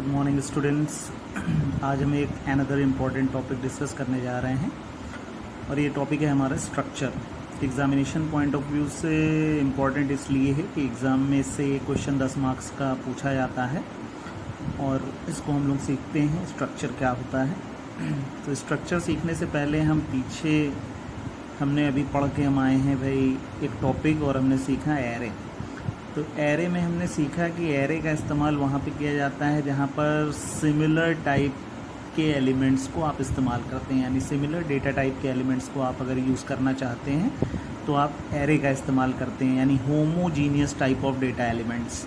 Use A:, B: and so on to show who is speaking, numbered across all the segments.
A: Good morning students. आज हम एक अनदर इम्पॉर्टेंट टॉपिक डिस्कस करने जा रहे हैं और ये टॉपिक है हमारा structure. Examination point of view से इम्पॉर्टेंट इसलिए है कि एग्ज़ाम में से क्वेश्चन 10 मार्क्स का पूछा जाता है और इसको हम लोग सीखते हैं स्ट्रक्चर क्या होता है। तो स्ट्रक्चर सीखने से पहले हमने अभी पढ़ के हम आए हैं भाई एक टॉपिक और हमने सीखा एरे। तो एरे में हमने सीखा कि एरे का इस्तेमाल वहाँ पे किया जाता है जहाँ पर सिमिलर टाइप के एलिमेंट्स को आप इस्तेमाल करते हैं, यानी सिमिलर डेटा टाइप के एलिमेंट्स को आप अगर यूज़ करना चाहते हैं तो आप एरे का इस्तेमाल करते हैं, यानी homogeneous type of data elements.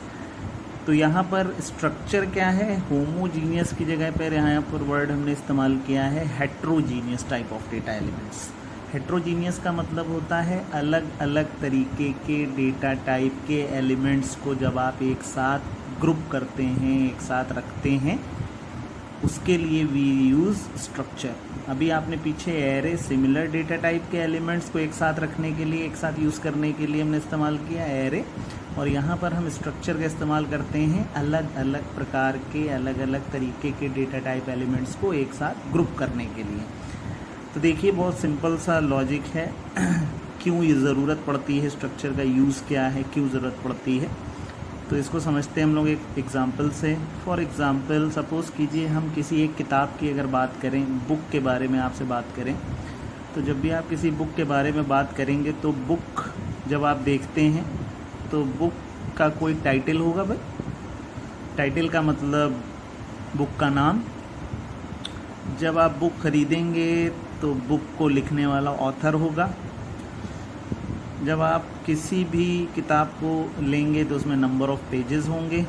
A: तो यहाँ पर स्ट्रक्चर क्या है, होमोजीनियस की जगह पर यहाँ पर वर्ड हमने इस्तेमाल किया है heterogeneous type of data elements. Heterogeneous का मतलब होता है अलग अलग तरीके के डेटा टाइप के एलिमेंट्स को जब आप एक साथ ग्रुप करते हैं, एक साथ रखते हैं, उसके लिए वी यूज़ स्ट्रक्चर। अभी आपने पीछे एरे सिमिलर डेटा टाइप के एलिमेंट्स को एक साथ रखने के लिए, एक साथ यूज़ करने के लिए हमने इस्तेमाल किया एरे, और यहाँ पर हम स्ट्रक्चर का इस्तेमाल करते हैं अलग अलग प्रकार के अलग अलग तरीके के डेटा टाइप एलिमेंट्स को एक साथ ग्रुप करने के लिए। तो देखिए बहुत सिंपल सा लॉजिक है क्यों ये ज़रूरत पड़ती है, स्ट्रक्चर का यूज़ क्या है, क्यों ज़रूरत पड़ती है। तो इसको समझते हैं हम लोग एक एग्ज़ाम्पल से। फॉर एग्ज़ाम्पल सपोज़ कीजिए हम किसी एक किताब की अगर बात करें, बुक के बारे में आपसे बात करें, तो जब भी आप किसी बुक के बारे में बात करेंगे तो बुक जब आप देखते हैं तो बुक का कोई टाइटल होगा भाई। टाइटल का मतलब बुक का नाम। जब आप बुक ख़रीदेंगे तो बुक को लिखने वाला ऑथर होगा। जब आप किसी भी किताब को लेंगे तो उसमें नंबर ऑफ़ पेजेस होंगे,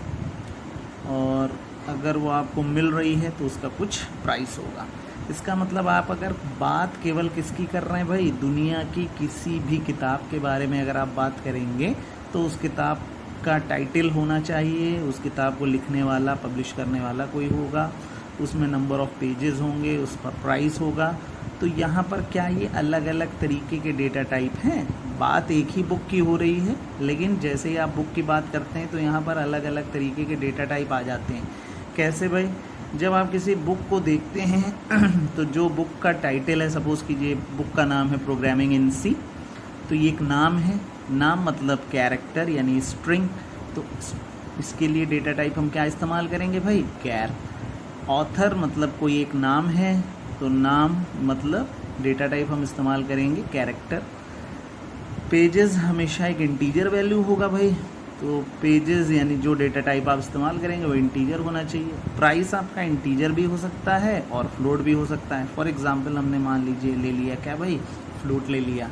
A: और अगर वो आपको मिल रही है तो उसका कुछ प्राइस होगा। इसका मतलब आप अगर बात केवल किसकी कर रहे हैं भाई, दुनिया की किसी भी किताब के बारे में अगर आप बात करेंगे तो उस किताब का टाइटल होना चाहिए, उस किताब को लिखने वाला, पब्लिश करने वाला कोई होगा, उसमें नंबर ऑफ़ पेजेस होंगे, उस पर प्राइस होगा। तो यहाँ पर क्या ये अलग अलग तरीके के डेटा टाइप हैं, बात एक ही बुक की हो रही है, लेकिन जैसे ही आप बुक की बात करते हैं तो यहाँ पर अलग अलग तरीके के डेटा टाइप आ जाते हैं। कैसे भाई, जब आप किसी बुक को देखते हैं तो जो बुक का टाइटल है, सपोज़ कीजिए बुक का नाम है प्रोग्रामिंग इन सी, तो ये एक नाम है, नाम मतलब कैरेक्टर यानी स्ट्रिंग। तो इसके लिए डेटा टाइप हम क्या इस्तेमाल करेंगे भाई, कैर। ऑथर मतलब कोई एक नाम है, तो नाम मतलब डेटा टाइप हम इस्तेमाल करेंगे कैरेक्टर। पेजेस हमेशा एक इंटीजर वैल्यू होगा भाई, तो पेजेस यानी जो डेटा टाइप आप इस्तेमाल करेंगे वो इंटीजर होना चाहिए। प्राइस आपका इंटीजर भी हो सकता है और फ्लोट भी हो सकता है। फॉर एग्जांपल हमने मान लीजिए ले लिया क्या भाई, फ्लोट ले लिया,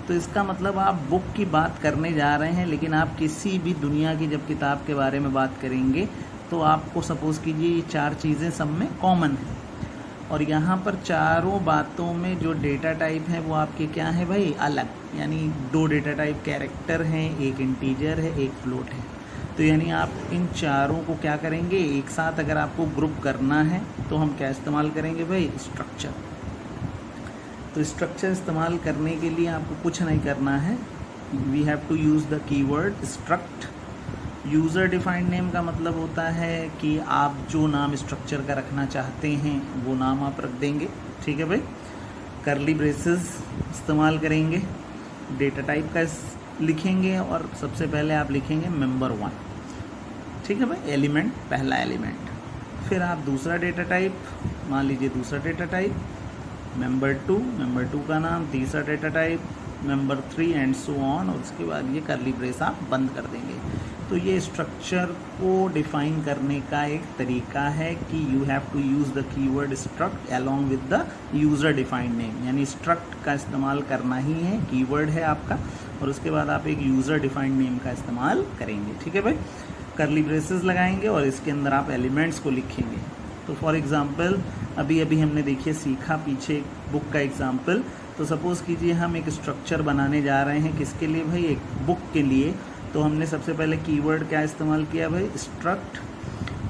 A: तो इसका मतलब आप बुक की बात करने जा रहे हैं, लेकिन आप किसी भी दुनिया की जब किताब के बारे में बात करेंगे तो आपको सपोज़ कीजिए ये चार चीज़ें सब में कॉमन है, और यहाँ पर चारों बातों में जो डेटा टाइप है वो आपके क्या है भाई, अलग। यानी दो डेटा टाइप कैरेक्टर हैं, एक इंटीजर है, एक फ्लोट है। तो यानी आप इन चारों को क्या करेंगे, एक साथ अगर आपको ग्रुप करना है तो हम क्या इस्तेमाल करेंगे भाई, स्ट्रक्चर। तो स्ट्रक्चर इस्तेमाल करने के लिए आपको कुछ नहीं करना है, we have to use the keyword struct. User defined name का मतलब होता है कि आप जो नाम स्ट्रक्चर का रखना चाहते हैं वो नाम आप रख देंगे, ठीक है भाई। करली ब्रेसेस इस्तेमाल करेंगे, डेटा टाइप का लिखेंगे, और सबसे पहले आप लिखेंगे मेंबर 1, ठीक है भाई, एलिमेंट, पहला एलिमेंट। फिर आप दूसरा डेटा टाइप, मान लीजिए दूसरा डेटा टाइप मेंबर 2 का नाम, तीसरा data type member 3 and so on, और उसके बाद ये करली ब्रेस आप बंद कर देंगे। तो ये स्ट्रक्चर को डिफ़ाइन करने का एक तरीका है कि you have to use the keyword struct along with the user defined name, यानी स्ट्रक्ट का इस्तेमाल करना ही है, कीवर्ड है आपका, और उसके बाद आप एक यूज़र डिफाइंड नेम का इस्तेमाल करेंगे, ठीक है भाई। करली ब्रेसेस लगाएंगे और इसके अंदर आप एलिमेंट्स को लिखेंगे। तो फॉर एग्ज़ाम्पल अभी हमने देखिए सीखा पीछे बुक का एग्ज़ाम्पल। तो सपोज़ कीजिए हम एक स्ट्रक्चर बनाने जा रहे हैं, किसके लिए भाई, एक बुक के लिए। तो हमने सबसे पहले कीवर्ड क्या इस्तेमाल किया भाई, स्ट्रक्ट,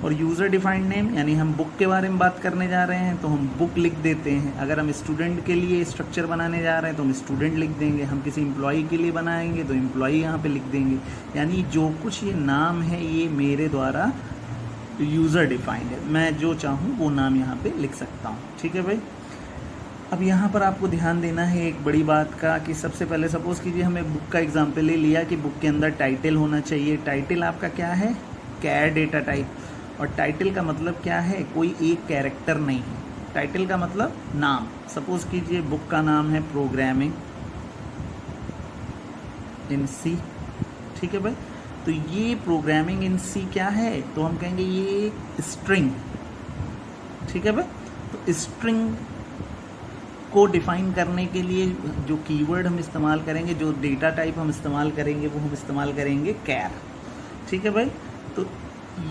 A: और यूज़र डिफाइंड नेम, यानी हम बुक के बारे में बात करने जा रहे हैं तो हम बुक लिख देते हैं। अगर हम स्टूडेंट के लिए स्ट्रक्चर बनाने जा रहे हैं तो हम स्टूडेंट लिख देंगे। हम किसी एम्प्लॉई के लिए बनाएंगे तो एम्प्लॉई यहाँ पे लिख देंगे। यानी जो कुछ ये नाम है ये मेरे द्वारा यूज़र डिफाइंड है, मैं जो चाहूँ वो नाम यहाँ पे लिख सकता हूँ। ठीक है भाई। अब यहाँ पर आपको ध्यान देना है एक बड़ी बात का कि सबसे पहले सपोज़ कीजिए हमें बुक का एग्जाम्पल ले लिया कि बुक के अंदर टाइटल होना चाहिए। टाइटल आपका क्या है? Char data type. और टाइटल का मतलब क्या है? कोई एक कैरेक्टर नहीं है। टाइटल का मतलब नाम। सपोज़ कीजिए बुक का नाम है प्रोग्रामिंग इन सी। ठीक है भाई। तो ये प्रोग्रामिंग इन सी क्या है? तो हम कहेंगे ये स्ट्रिंग। ठीक है भाई। तो स्ट्रिंग को डिफाइन करने के लिए जो कीवर्ड हम इस्तेमाल करेंगे, जो डेटा टाइप हम इस्तेमाल करेंगे, वो हम इस्तेमाल करेंगे कैर। ठीक है भाई। तो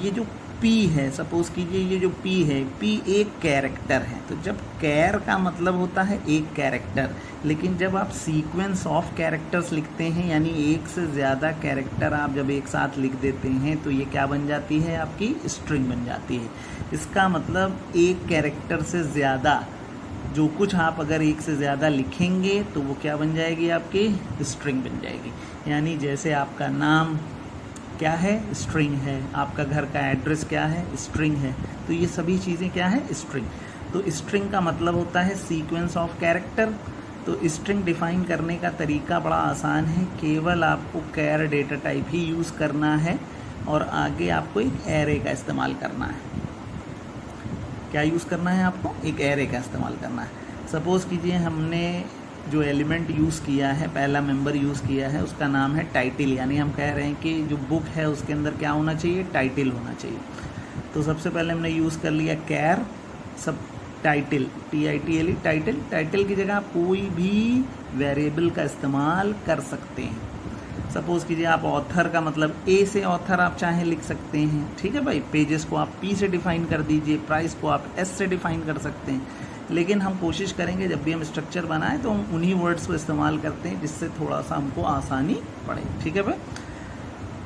A: ये जो P है, सपोज कीजिए ये जो P है, P एक कैरेक्टर है। तो जब कैर का मतलब होता है एक कैरेक्टर, लेकिन जब आप सीक्वेंस ऑफ कैरेक्टर्स लिखते हैं, यानी एक से ज़्यादा कैरेक्टर आप जब एक साथ लिख देते हैं, तो ये क्या बन जाती है? आपकी स्ट्रिंग बन जाती है। इसका मतलब एक कैरेक्टर से ज़्यादा जो कुछ आप अगर एक से ज़्यादा लिखेंगे तो वो क्या बन जाएगी? आपकी स्ट्रिंग बन जाएगी। यानी जैसे आपका नाम क्या है? स्ट्रिंग है। आपका घर का एड्रेस क्या है? स्ट्रिंग है। तो ये सभी चीज़ें क्या है? स्ट्रिंग। तो स्ट्रिंग का मतलब होता है सीक्वेंस ऑफ कैरेक्टर। तो स्ट्रिंग डिफाइन करने का तरीका बड़ा आसान है, केवल आपको कैर डेटा टाइप ही यूज़ करना है और आगे आपको एक एरे का इस्तेमाल करना है। क्या यूज़ करना है आपको? एक एरे का इस्तेमाल करना है। सपोज़ कीजिए हमने जो एलिमेंट यूज़ किया है, पहला मेंबर यूज़ किया है, उसका नाम है टाइटल। यानी हम कह रहे हैं कि जो बुक है उसके अंदर क्या होना चाहिए? टाइटल होना चाहिए। तो सबसे पहले हमने यूज़ कर लिया कैर सब टाइटल, TITLE टाइटल। टाइटल की जगह आप कोई भी वेरिएबल का इस्तेमाल कर सकते हैं। सपोज़ कीजिए आप ऑथर का मतलब ए से ऑथर आप चाहे लिख सकते हैं। ठीक है भाई। पेजेस को आप P से डिफ़ाइन कर दीजिए, प्राइस को आप S से डिफ़ाइन कर सकते हैं। लेकिन हम कोशिश करेंगे जब भी हम स्ट्रक्चर बनाएं तो हम उन्हीं वर्ड्स को इस्तेमाल करते हैं जिससे थोड़ा सा हमको आसानी पड़े। ठीक है भाई।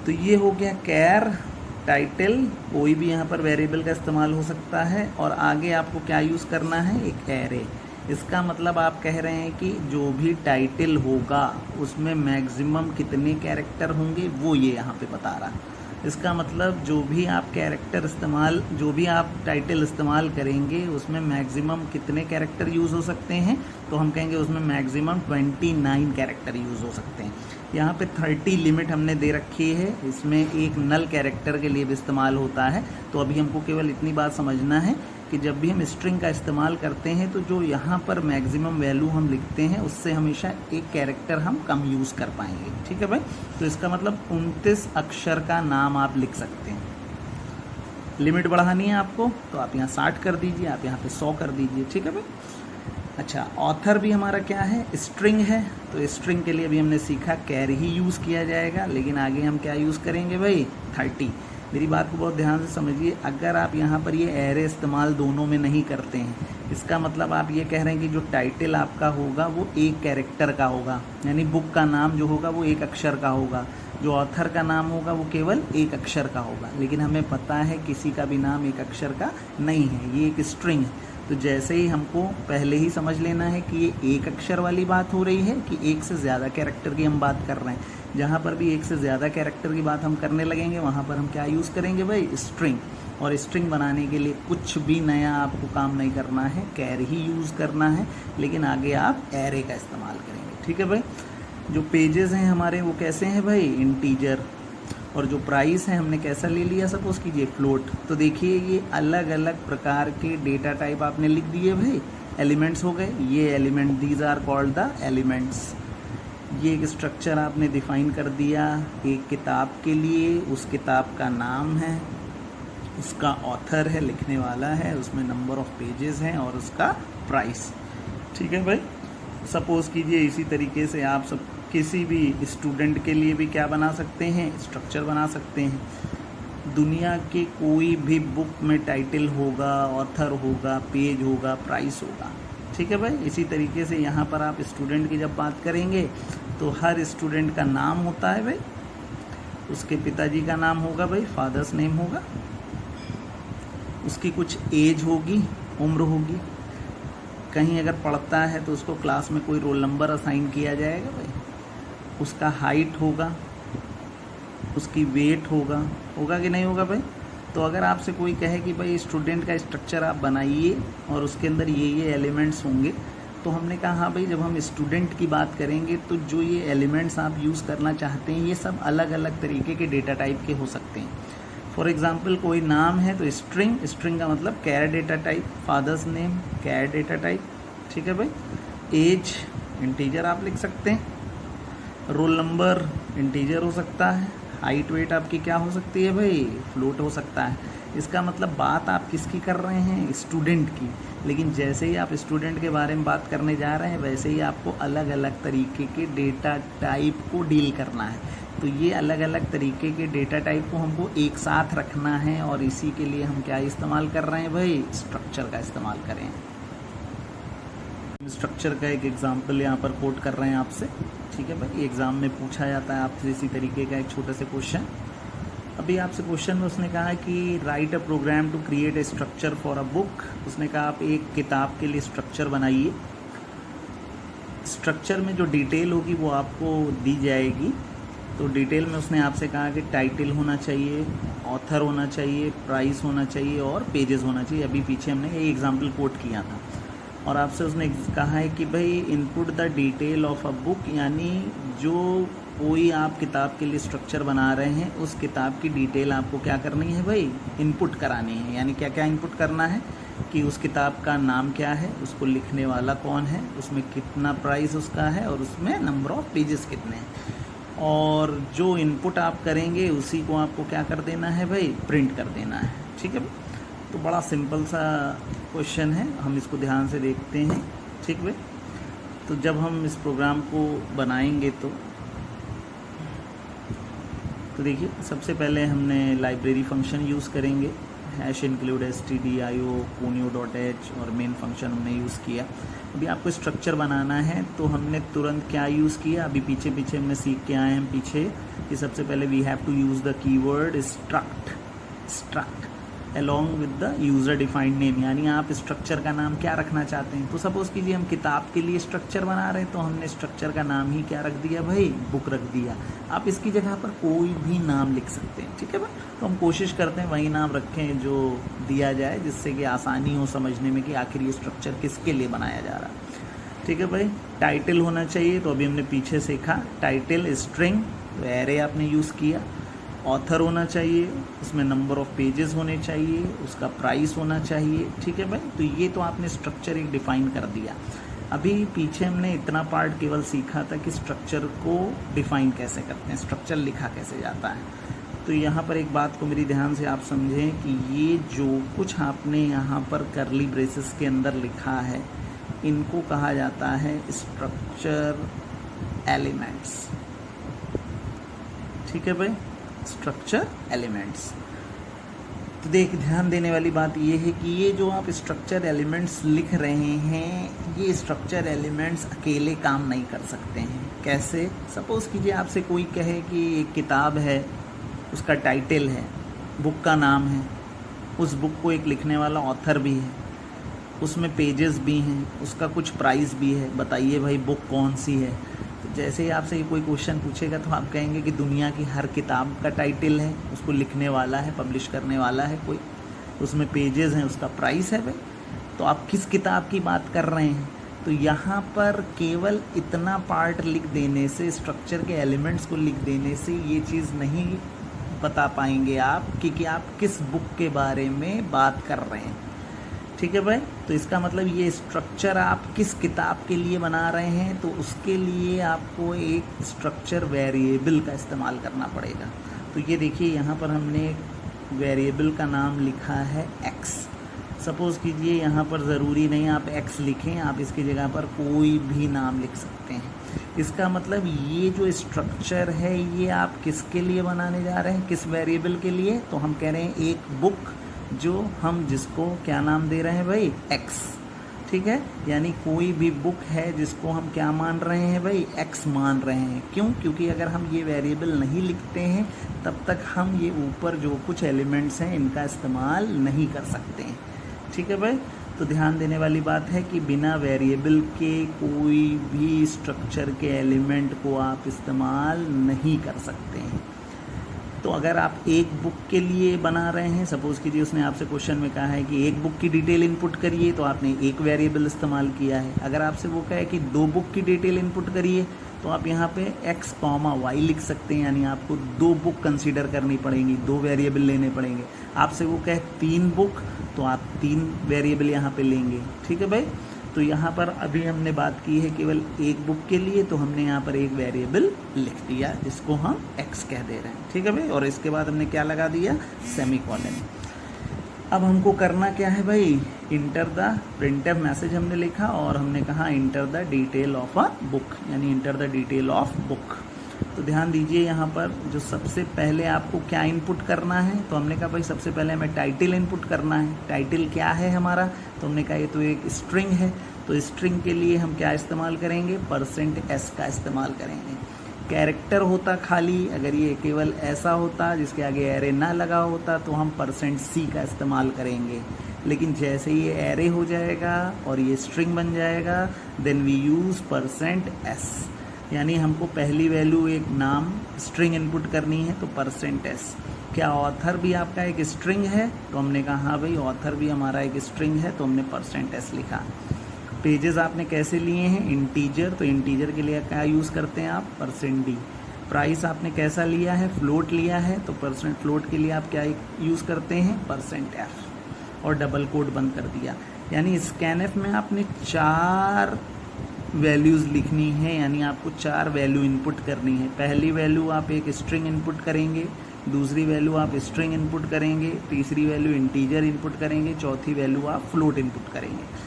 A: तो ये हो गया कैर टाइटल। कोई भी यहाँ पर वेरिएबल का इस्तेमाल हो सकता है। और आगे आपको क्या यूज़ करना है? एक एरे। इसका मतलब आप कह रहे हैं कि जो भी टाइटल होगा उसमें मैक्सिमम कितने कैरेक्टर होंगे वो ये यहाँ पे बता रहा है। इसका मतलब जो भी आप टाइटल इस्तेमाल करेंगे उसमें मैक्सिमम कितने कैरेक्टर यूज़ हो सकते हैं? तो हम कहेंगे उसमें मैक्सिमम 29 कैरेक्टर यूज़ हो सकते हैं। यहाँ पे 30 लिमिट हमने दे रखी है। इसमें एक नल कैरेक्टर के लिए भी इस्तेमाल होता है। तो अभी हमको केवल इतनी बात समझना है कि जब भी हम स्ट्रिंग का इस्तेमाल करते हैं तो जो यहाँ पर मैक्सिमम वैल्यू हम लिखते हैं उससे हमेशा एक कैरेक्टर हम कम यूज़ कर पाएंगे। ठीक है भाई। तो इसका मतलब 29 अक्षर का नाम आप लिख सकते हैं। लिमिट बढ़ानी है आपको तो आप यहाँ 60 कर दीजिए, आप यहाँ पे 100 कर दीजिए। ठीक है भाई। अच्छा, ऑथर भी हमारा क्या है? स्ट्रिंग है। तो स्ट्रिंग के लिए भी हमने सीखा कैर ही यूज़ किया जाएगा, लेकिन आगे हम क्या यूज़ करेंगे भाई? 30। मेरी बात को बहुत ध्यान से समझिए। अगर आप यहाँ पर ये एरे इस्तेमाल दोनों में नहीं करते हैं, इसका मतलब आप ये कह रहे हैं कि जो टाइटल आपका होगा वो एक कैरेक्टर का होगा, यानी बुक का नाम जो होगा वो एक अक्षर का होगा, जो ऑथर का नाम होगा वो केवल एक अक्षर का होगा। लेकिन हमें पता है किसी का भी नाम एक अक्षर का नहीं है, ये एक स्ट्रिंग है। तो जैसे ही हमको पहले ही समझ लेना है कि ये एक अक्षर वाली बात हो रही है कि एक से ज़्यादा कैरेक्टर की हम बात कर रहे हैं। जहाँ पर भी एक से ज़्यादा कैरेक्टर की बात हम करने लगेंगे वहाँ पर हम क्या यूज़ करेंगे भाई? स्ट्रिंग। और स्ट्रिंग बनाने के लिए कुछ भी नया आपको काम नहीं करना है, कैर ही यूज़ करना है, लेकिन आगे आप एरे का इस्तेमाल करेंगे। ठीक है भाई। जो पेजेस हैं हमारे वो कैसे हैं भाई? इंटीजर। और जो प्राइस है हमने कैसा ले लिया? सपोज़ कीजिए फ्लोट। तो देखिए ये अलग अलग प्रकार के डेटा टाइप आपने लिख दिए भाई, एलिमेंट्स हो गए। ये element, these are called the elements. ये एक स्ट्रक्चर आपने डिफाइन कर दिया एक किताब के लिए। उस किताब का नाम है, उसका ऑथर है, लिखने वाला है, उसमें नंबर ऑफ पेजेस हैं और उसका प्राइस। ठीक है भाई। सपोज़ कीजिए इसी तरीके से आप सब किसी भी स्टूडेंट के लिए भी क्या बना सकते हैं? स्ट्रक्चर बना सकते हैं। दुनिया के कोई भी बुक में टाइटल होगा, ऑथर होगा, पेज होगा, प्राइस होगा। ठीक है भाई। इसी तरीके से यहाँ पर आप स्टूडेंट की जब बात करेंगे तो हर स्टूडेंट का नाम होता है भाई, उसके पिताजी का नाम होगा भाई, फादर्स नेम होगा, उसकी कुछ एज होगी, उम्र होगी, कहीं अगर पढ़ता है तो उसको क्लास में कोई रोल नंबर असाइन किया जाएगा भाई, उसका हाइट होगा, उसकी वेट होगा कि नहीं होगा भाई। तो अगर आपसे कोई कहे कि भाई स्टूडेंट का स्ट्रक्चर आप बनाइए और उसके अंदर ये एलिमेंट्स होंगे, तो हमने कहा हाँ भाई जब हम स्टूडेंट की बात करेंगे तो जो ये एलिमेंट्स आप यूज़ करना चाहते हैं ये सब अलग अलग तरीके के डेटा टाइप के हो सकते हैं। फॉर एग्जांपल कोई नाम है तो स्ट्रिंग, स्ट्रिंग का मतलब char data type, father's name char data type, ठीक है भाई। एज इंटीजर आप लिख सकते हैं, रोल नंबर इंटीजर हो सकता है, हाइट वेट आपकी क्या हो सकती है भाई, फ्लोट हो सकता है। इसका मतलब बात आप किसकी कर रहे हैं, स्टूडेंट की। लेकिन जैसे ही आप स्टूडेंट के बारे में बात करने जा रहे हैं वैसे ही आपको अलग अलग तरीके के डेटा टाइप को डील करना है। तो ये अलग अलग तरीके के डेटा टाइप को हमको एक साथ रखना है और इसी के लिए हम क्या इस्तेमाल कर रहे हैं भाई, स्ट्रक्चर का इस्तेमाल करें। स्ट्रक्चर का एक एग्जांपल यहाँ पर कोट कर रहे हैं आपसे, ठीक है भाई। एग्ज़ाम में पूछा जाता है आपसे इसी तरीके का एक छोटा सा क्वेश्चन। अभी आपसे क्वेश्चन में उसने कहा कि write a program to create a structure for a book. उसने कहा आप एक किताब के लिए स्ट्रक्चर बनाइए। स्ट्रक्चर में जो डिटेल होगी वो आपको दी जाएगी। तो डिटेल में उसने आपसे कहा कि टाइटल होना चाहिए, ऑथर होना चाहिए, प्राइस होना चाहिए और पेजेस होना चाहिए। अभी पीछे हमने ये एग्जाम्पल कोट किया था। और आपसे उसने कहा है कि भाई input the detail of a book, यानी जो कोई आप किताब के लिए स्ट्रक्चर बना रहे हैं उस किताब की डिटेल आपको क्या करनी है भाई, इनपुट करानी है। यानी क्या क्या इनपुट करना है कि उस किताब का नाम क्या है, उसको लिखने वाला कौन है, उसमें कितना प्राइस उसका है और उसमें नंबर ऑफ पेजेस कितने हैं। और जो इनपुट आप करेंगे उसी को आपको क्या कर देना है भाई, प्रिंट कर देना है, ठीक है भाई। तो बड़ा सिंपल सा क्वेश्चन है, हम इसको ध्यान से देखते हैं, ठीक भाई। तो जब हम इस प्रोग्राम को बनाएंगे तो देखिए सबसे पहले हमने लाइब्रेरी फंक्शन यूज़ करेंगे, हैश इंक्लूड stdio punio.h और मेन फंक्शन हमने यूज़ किया। अभी आपको स्ट्रक्चर बनाना है तो हमने तुरंत क्या यूज़ किया, अभी पीछे पीछे हमने सीख के आए हैं पीछे कि सबसे पहले we have to use the keyword struct along with the user defined name. यानी आप स्ट्रक्चर का नाम क्या रखना चाहते हैं। तो सपोज़ कीजिए हम किताब के लिए स्ट्रक्चर बना रहे हैं तो हमने स्ट्रक्चर का नाम ही क्या रख दिया भाई, बुक रख दिया। आप इसकी जगह पर कोई भी नाम लिख सकते हैं, ठीक है भाई। तो हम कोशिश करते हैं वही नाम रखें जो दिया जाए, जिससे कि आसानी हो समझने में कि आखिर ये स्ट्रक्चर किसके लिए बनाया जा रहा है, ठीक है भाई। टाइटल होना चाहिए, तो अभी हमने पीछे सीखा टाइटल स्ट्रिंग, तो एरे आपने यूज़ किया। ऑथर होना चाहिए, उसमें नंबर ऑफ पेजेस होने चाहिए, उसका प्राइस होना चाहिए, ठीक है भाई। तो ये तो आपने स्ट्रक्चर एक डिफ़ाइन कर दिया। अभी पीछे हमने इतना पार्ट केवल सीखा था कि स्ट्रक्चर को डिफ़ाइन कैसे करते हैं, स्ट्रक्चर लिखा कैसे जाता है। तो यहाँ पर एक बात को मेरी ध्यान से आप समझें कि ये जो कुछ आपने यहाँ पर करली ब्रेसेस के अंदर लिखा है इनको कहा जाता है स्ट्रक्चर एलिमेंट्स, ठीक है भाई, स्ट्रक्चर एलिमेंट्स। तो ध्यान देने वाली बात ये है कि ये जो आप स्ट्रक्चर एलिमेंट्स लिख रहे हैं ये स्ट्रक्चर एलिमेंट्स अकेले काम नहीं कर सकते हैं। कैसे, सपोज़ कीजिए आपसे कोई कहे कि एक किताब है, उसका टाइटल है, बुक का नाम है, उस बुक को एक लिखने वाला ऑथर भी है, उसमें पेजेस भी हैं, उसका कुछ प्राइस भी है, बताइए भाई बुक कौन सी है। तो जैसे ही आपसे कोई क्वेश्चन पूछेगा तो आप कहेंगे कि दुनिया की हर किताब का टाइटल है, उसको लिखने वाला है, पब्लिश करने वाला है कोई, उसमें पेजेस हैं, उसका प्राइस है भाई। तो आप किस किताब की बात कर रहे हैं। तो यहाँ पर केवल इतना पार्ट लिख देने से, स्ट्रक्चर के एलिमेंट्स को लिख देने से ये चीज़ नहीं बता पाएंगे आप कि आप किस बुक के बारे में बात कर रहे हैं, ठीक है भाई। तो इसका मतलब ये स्ट्रक्चर आप किस किताब के लिए बना रहे हैं तो उसके लिए आपको एक स्ट्रक्चर वेरिएबल का इस्तेमाल करना पड़ेगा। तो ये देखिए यहाँ पर हमने वेरिएबल का नाम लिखा है x। सपोज़ कीजिए यहाँ पर ज़रूरी नहीं आप x लिखें, आप इसकी जगह पर कोई भी नाम लिख सकते हैं। इसका मतलब ये जो स्ट्रक्चर है ये आप किसके लिए बनाने जा रहे हैं, किस वेरिएबल के लिए। तो हम कह रहे हैं एक बुक, जो हम जिसको क्या नाम दे रहे हैं भाई, x, ठीक है। यानी कोई भी बुक है जिसको हम क्या मान रहे हैं भाई, x मान रहे हैं। क्यों, क्योंकि अगर हम ये वेरिएबल नहीं लिखते हैं तब तक हम ये ऊपर जो कुछ एलिमेंट्स हैं इनका इस्तेमाल नहीं कर सकते हैं, ठीक है भाई। तो ध्यान देने वाली बात है कि बिना वेरिएबल के कोई भी स्ट्रक्चर के एलिमेंट को आप इस्तेमाल नहीं कर सकते हैं। तो अगर आप एक बुक के लिए बना रहे हैं, सपोज़ कीजिए उसने आपसे क्वेश्चन में कहा है कि एक बुक की डिटेल इनपुट करिए, तो आपने एक वेरिएबल इस्तेमाल किया है। अगर आपसे वो कहे कि 2 बुक की डिटेल इनपुट करिए, तो आप यहाँ पे x, y लिख सकते हैं, यानी आपको 2 बुक कंसीडर करनी पड़ेंगी, 2 वेरिएबल लेने पड़ेंगे। आपसे वो कहे 3 बुक, तो आप 3 वेरिएबल यहाँ पे लेंगे। ठीक है भाई। तो यहाँ पर अभी हमने बात की है केवल एक बुक के लिए, तो हमने यहाँ पर एक वेरिएबल लिख दिया जिसको हम x कह दे रहे हैं। ठीक है भाई। और इसके बाद हमने क्या लगा दिया, सेमीकोलन। अब हमको करना क्या है भाई, इंटर द प्रिंटफ मैसेज हमने लिखा और हमने कहा enter the detail of a book, यानी enter the detail of book. तो ध्यान दीजिए यहाँ पर जो सबसे पहले आपको क्या इनपुट करना है, तो हमने कहा भाई सबसे पहले हमें टाइटल इनपुट करना है। टाइटल क्या है हमारा, तो हमने कहा ये तो एक स्ट्रिंग है, तो स्ट्रिंग के लिए हम क्या इस्तेमाल करेंगे, %s का इस्तेमाल करेंगे। कैरेक्टर होता खाली, अगर ये केवल ऐसा होता जिसके आगे एरे ना लगा होता, तो हम %c का इस्तेमाल करेंगे। लेकिन जैसे ये एरे हो जाएगा और ये स्ट्रिंग बन जाएगा, देन वी यूज़ %s, यानी हमको पहली वैल्यू एक नाम स्ट्रिंग इनपुट करनी है, तो %s। क्या ऑथर भी आपका एक स्ट्रिंग है, तो हमने कहा हाँ भाई ऑथर भी हमारा एक स्ट्रिंग है, तो हमने %s लिखा। पेजेस आपने कैसे लिए हैं, इंटीजर, तो इंटीजर के लिए क्या यूज़ करते हैं आप, %d। प्राइस आपने कैसा लिया है, फ्लोट लिया है, तो फ्लोट के लिए आप क्या यूज़ करते हैं, %f, और डबल कोट बंद कर दिया। यानी स्कैनफ में आपने 4 वैल्यूज़ लिखनी है, यानी आपको 4 वैल्यू इनपुट करनी है। पहली वैल्यू आप एक स्ट्रिंग इनपुट करेंगे, दूसरी वैल्यू आप स्ट्रिंग इनपुट करेंगे, तीसरी वैल्यू इंटीजर इनपुट करेंगे, चौथी वैल्यू आप फ्लोट इनपुट करेंगे।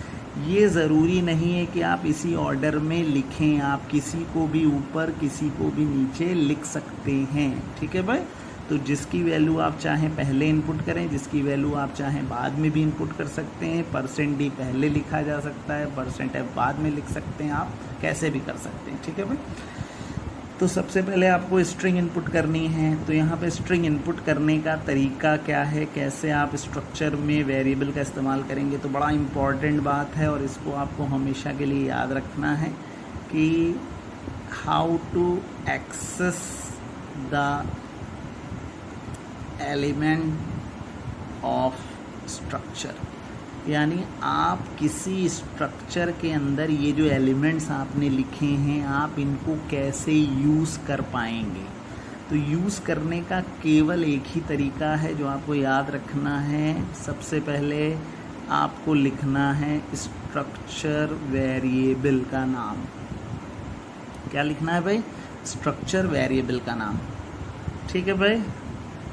A: ये ज़रूरी नहीं है कि आप इसी ऑर्डर में लिखें, आप किसी को भी ऊपर किसी को भी नीचे लिख सकते हैं। ठीक है भाई। तो जिसकी वैल्यू आप चाहें पहले इनपुट करें, जिसकी वैल्यू आप चाहें बाद में भी इनपुट कर सकते हैं। %d पहले लिखा जा सकता है, %f बाद में लिख सकते हैं, आप कैसे भी कर सकते हैं। ठीक है भाई। तो सबसे पहले आपको स्ट्रिंग इनपुट करनी है, तो यहाँ पे स्ट्रिंग इनपुट करने का तरीका क्या है, कैसे आप स्ट्रक्चर में वेरिएबल का इस्तेमाल करेंगे, तो बड़ा इम्पॉर्टेंट बात है और इसको आपको हमेशा के लिए याद रखना है कि how to access the element of structure, यानी आप किसी स्ट्रक्चर के अंदर ये जो एलिमेंट्स आपने लिखे हैं आप इनको कैसे यूज़ कर पाएंगे। तो यूज़ करने का केवल एक ही तरीका है जो आपको याद रखना है। सबसे पहले आपको लिखना है स्ट्रक्चर वेरिएबल का नाम। क्या लिखना है भाई, स्ट्रक्चर वेरिएबल का नाम। ठीक है भाई।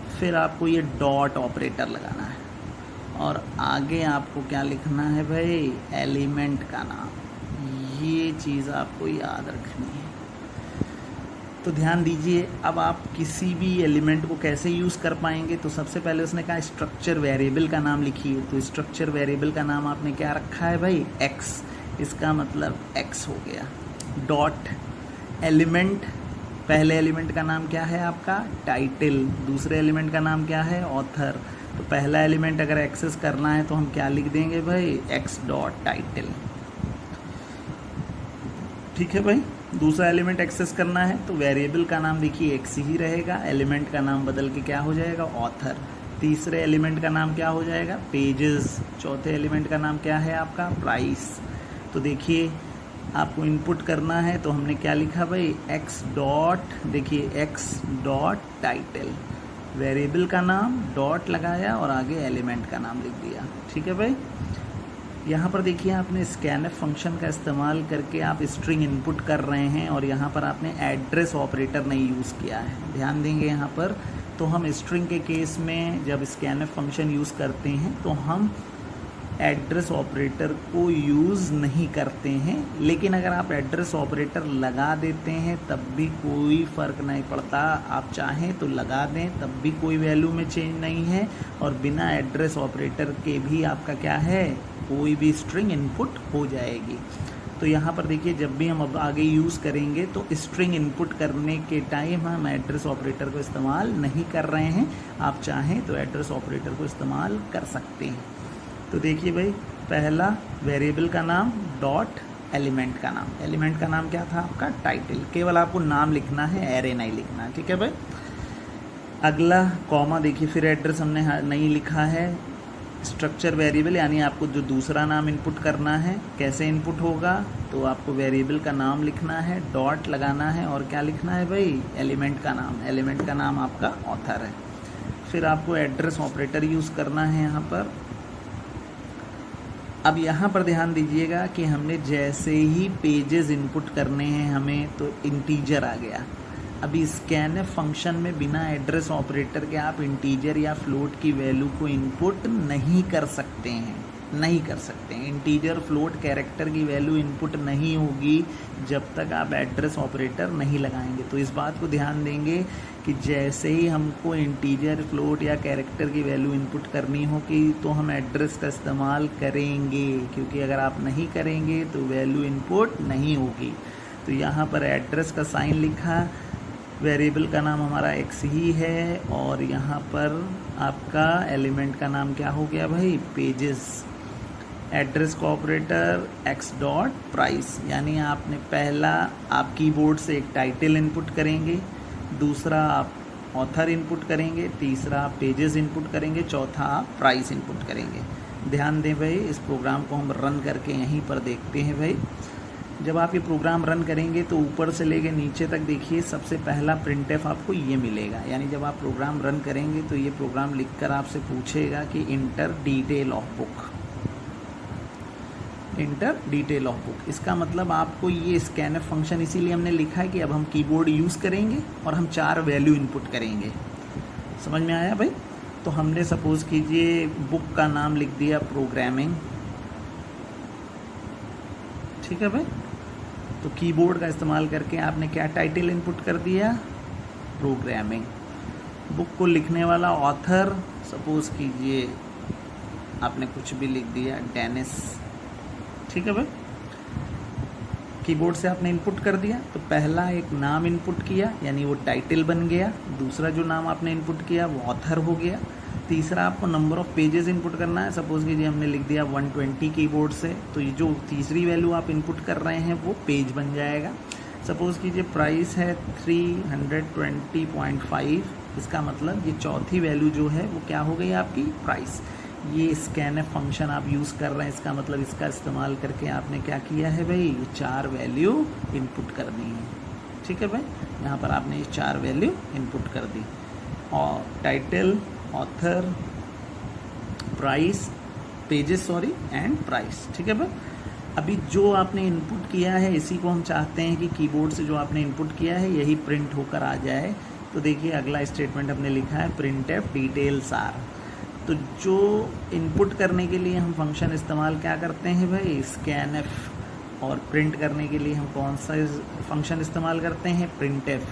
A: फिर आपको ये डॉट ऑपरेटर लगाना है और आगे आपको क्या लिखना है भाई, एलिमेंट का नाम। ये चीज़ आपको याद रखनी है। तो ध्यान दीजिए, अब आप किसी भी एलिमेंट को कैसे यूज़ कर पाएंगे, तो सबसे पहले उसने कहा स्ट्रक्चर वेरिएबल का नाम लिखिए। तो स्ट्रक्चर वेरिएबल का नाम आपने क्या रखा है भाई, x, इसका मतलब x हो गया। डॉट एलिमेंट, पहले एलिमेंट का नाम क्या है आपका, टाइटल। दूसरे एलिमेंट का नाम क्या है, ऑथर। तो पहला एलिमेंट अगर एक्सेस करना है तो हम क्या लिख देंगे भाई, x डॉट टाइटल। ठीक है भाई। दूसरा एलिमेंट एक्सेस करना है तो वेरिएबल का नाम देखिए x ही रहेगा, एलिमेंट का नाम बदल के क्या हो जाएगा, ऑथर। तीसरे एलिमेंट का नाम क्या हो जाएगा, पेजेस। चौथे एलिमेंट का नाम क्या है आपका, प्राइस। तो देखिए आपको इनपुट करना है तो हमने क्या लिखा भाई, x डॉट, देखिए x डॉट टाइटल, वेरिएबल का नाम, डॉट लगाया और आगे एलिमेंट का नाम लिख दिया। ठीक है भाई। यहाँ पर देखिए आपने स्कैनफ फंक्शन का इस्तेमाल करके आप स्ट्रिंग इनपुट कर रहे हैं और यहाँ पर आपने एड्रेस ऑपरेटर नहीं यूज़ किया है। ध्यान देंगे यहाँ पर, तो हम स्ट्रिंग के केस में जब स्कैनफ फंक्शन यूज़ करते हैं तो हम एड्रेस ऑपरेटर को यूज़ नहीं करते हैं। लेकिन अगर आप एड्रेस ऑपरेटर लगा देते हैं तब भी कोई फ़र्क नहीं पड़ता, आप चाहें तो लगा दें तब भी कोई वैल्यू में चेंज नहीं है, और बिना एड्रेस ऑपरेटर के भी आपका क्या है, कोई भी स्ट्रिंग इनपुट हो जाएगी। तो यहाँ पर देखिए जब भी हम अब आगे यूज़ करेंगे तो स्ट्रिंग इनपुट करने के टाइम हम एड्रेस ऑपरेटर को इस्तेमाल नहीं कर रहे हैं। आप चाहें तो एड्रेस ऑपरेटर को इस्तेमाल कर सकते हैं। तो देखिए भाई, पहला वेरिएबल का नाम डॉट एलिमेंट का नाम। एलिमेंट का नाम क्या था आपका, टाइटल। केवल आपको नाम लिखना है, एरे नहीं लिखना है। ठीक है भाई। अगला कॉमा देखिए, फिर एड्रेस हमने नहीं लिखा है। स्ट्रक्चर वेरिएबल यानी आपको जो दूसरा नाम इनपुट करना है, कैसे इनपुट होगा, तो आपको वेरिएबल का नाम लिखना है, डॉट लगाना है और क्या लिखना है भाई, एलिमेंट का नाम। एलिमेंट का नाम आपका ऑथर है। फिर आपको एड्रेस ऑपरेटर यूज़ करना है यहाँ पर। अब यहाँ पर ध्यान दीजिएगा कि हमने जैसे ही पेजेस इनपुट करने हैं हमें, तो इंटीजर आ गया। अभी स्कैनफ फंक्शन में बिना एड्रेस ऑपरेटर के आप इंटीजर या फ्लोट की वैल्यू को इनपुट नहीं कर सकते हैं, नहीं कर सकते हैं। इंटीजर फ्लोट कैरेक्टर की वैल्यू इनपुट नहीं होगी जब तक आप एड्रेस ऑपरेटर नहीं लगाएंगे। तो इस बात को ध्यान देंगे कि जैसे ही हमको इंटीजर फ्लोट या कैरेक्टर की वैल्यू इनपुट करनी होगी तो हम एड्रेस का इस्तेमाल करेंगे, क्योंकि अगर आप नहीं करेंगे तो वैल्यू इनपुट नहीं होगी। तो यहाँ पर एड्रेस का साइन लिखा, वेरिएबल का नाम हमारा x ही है और यहाँ पर आपका एलिमेंट का नाम क्या हो गया भाई, पेजेस। एड्रेस का ऑपरेटर x डॉट प्राइस, यानी आपने पहला आप कीबोर्ड से एक टाइटल इनपुट करेंगे, दूसरा आप ऑथर इनपुट करेंगे, तीसरा आप पेजेस इनपुट करेंगे, चौथा आप प्राइस इनपुट करेंगे। ध्यान दें भाई, इस प्रोग्राम को हम रन करके यहीं पर देखते हैं भाई। जब आप ये प्रोग्राम रन करेंगे तो ऊपर से लेके नीचे तक देखिए, सबसे पहला प्रिंटफ आपको ये मिलेगा। यानी जब आप प्रोग्राम रन करेंगे तो ये प्रोग्राम लिखकर आपसे पूछेगा कि inter detail of book, inter detail of book. इसका मतलब आपको ये स्कैनफ फंक्शन इसीलिए हमने लिखा है कि अब हम कीबोर्ड यूज़ करेंगे और हम 4 वैल्यू इनपुट करेंगे। समझ में आया भाई? तो हमने सपोज़ कीजिए बुक का नाम लिख दिया प्रोग्रामिंग, ठीक है भाई। तो कीबोर्ड का इस्तेमाल करके आपने क्या टाइटल इनपुट कर दिया, प्रोग्रामिंग। बुक को लिखने वाला ऑथर सपोज़ कीजिए आपने कुछ भी लिख दिया, डेनिस, ठीक है भाई। कीबोर्ड से आपने इनपुट कर दिया, तो पहला एक नाम इनपुट किया यानी वो टाइटल बन गया, दूसरा जो नाम आपने इनपुट किया वो ऑथर हो गया, तीसरा आपको नंबर ऑफ़ पेजेस इनपुट करना है। सपोज़ कीजिए हमने लिख दिया 120 कीबोर्ड से, तो ये जो तीसरी वैल्यू आप इनपुट कर रहे हैं वो पेज बन जाएगा। सपोज़ कीजिए प्राइस है 320.5, इसका मतलब ये चौथी वैल्यू जो है वो क्या हो गई आपकी, प्राइस। ये स्कैनफ फंक्शन आप यूज़ कर रहे हैं, इसका मतलब इसका इस्तेमाल करके आपने क्या किया है भाई, ये 4 वैल्यू इनपुट करनी है, ठीक है भाई। यहाँ पर आपने ये 4 वैल्यू इनपुट कर दी, और title, author, price, pages sorry and price, ठीक है भाई। अभी जो आपने इनपुट किया है इसी को हम चाहते हैं कि कीबोर्ड से जो आपने इनपुट किया है यही प्रिंट होकर आ जाए। तो देखिए अगला स्टेटमेंट हमने लिखा है प्रिंटफ डिटेल्स आर। तो जो इनपुट करने के लिए हम फंक्शन इस्तेमाल क्या करते हैं भाई, स्कैनफ, और प्रिंट करने के लिए हम कौन सा फंक्शन इस्तेमाल करते हैं, प्रिंटफ।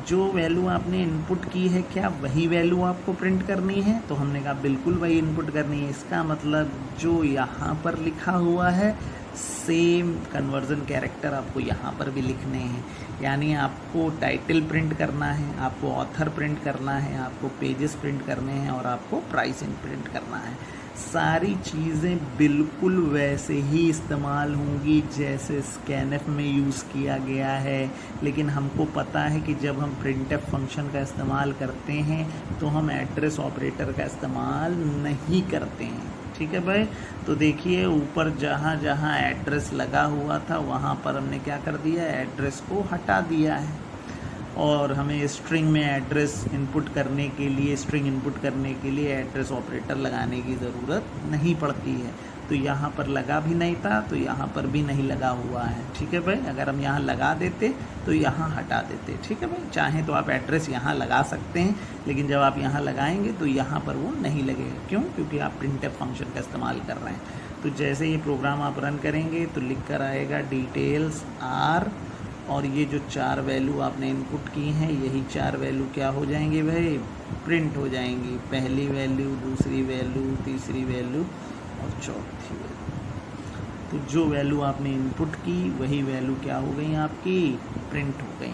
A: जो वैल्यू आपने इनपुट की है क्या वही वैल्यू आपको प्रिंट करनी है, तो हमने कहा बिल्कुल वही इनपुट करनी है। इसका मतलब जो यहाँ पर लिखा हुआ है सेम कन्वर्जन कैरेक्टर आपको यहाँ पर भी लिखने हैं। यानी आपको टाइटल प्रिंट करना है, आपको ऑथर प्रिंट करना है, आपको पेजेस प्रिंट करने हैं और आपको प्राइस प्रिंट करना है। सारी चीज़ें बिल्कुल वैसे ही इस्तेमाल होंगी जैसे स्कैनफ में यूज़ किया गया है, लेकिन हमको पता है कि जब हम प्रिंटफ फंक्शन का इस्तेमाल करते हैं तो हम एड्रेस ऑपरेटर का इस्तेमाल नहीं करते हैं, ठीक है भाई। तो देखिए ऊपर जहाँ जहाँ एड्रेस लगा हुआ था वहाँ पर हमने क्या कर दिया, एड्रेस को हटा दिया है, और हमें स्ट्रिंग में एड्रेस इनपुट करने के लिए, स्ट्रिंग इनपुट करने के लिए एड्रेस ऑपरेटर लगाने की ज़रूरत नहीं पड़ती है। तो यहाँ पर लगा भी नहीं था, तो यहाँ पर भी नहीं लगा हुआ है, ठीक है भाई। अगर हम यहाँ लगा देते तो यहाँ हटा देते, ठीक है भाई। चाहे तो आप एड्रेस यहाँ लगा सकते हैं, लेकिन जब आप यहाँ लगाएंगे तो यहाँ पर वो नहीं लगेगा। क्यों? क्योंकि आप प्रिंटफ फंक्शन का इस्तेमाल कर रहे हैं। तो जैसे ये प्रोग्राम आप रन करेंगे तो लिख कर आएगा डिटेल्स आर, और ये जो 4 वैल्यू आपने इनपुट की हैं यही 4 वैल्यू क्या हो जाएंगे भाई, प्रिंट हो जाएंगी। पहली वैल्यू, दूसरी वैल्यू, तीसरी वैल्यू और चौथी वैल्यू। तो जो वैल्यू आपने इनपुट की वही वैल्यू क्या हो गई आपकी, प्रिंट हो गई।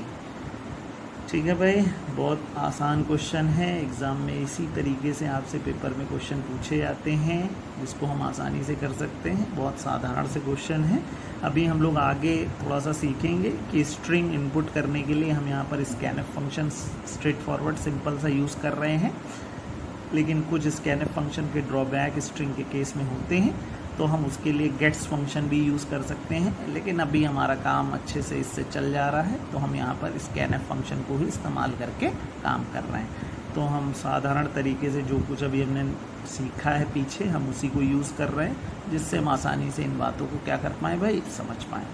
A: ठीक है भाई, बहुत आसान क्वेश्चन है। एग्ज़ाम में इसी तरीके से आपसे पेपर में क्वेश्चन पूछे जाते हैं, जिसको हम आसानी से कर सकते हैं। बहुत साधारण से क्वेश्चन है। अभी हम लोग आगे थोड़ा सा सीखेंगे कि स्ट्रिंग इनपुट करने के लिए हम यहाँ पर scanf function straight forward simple सा यूज़ कर रहे हैं, लेकिन कुछ स्कैनफ फंक्शन के ड्रॉबैक स्ट्रिंग के केस में होते हैं, तो हम उसके लिए गेट्स फंक्शन भी यूज़ कर सकते हैं। लेकिन अभी हमारा काम अच्छे से इससे चल जा रहा है, तो हम यहाँ पर स्कैनफ फंक्शन को ही इस्तेमाल करके काम कर रहे हैं। तो हम साधारण तरीके से जो कुछ अभी हमने सीखा है पीछे, हम उसी को यूज़ कर रहे हैं, जिससे हम आसानी से इन बातों को क्या कर पाएँ भाई, समझ पाएँ।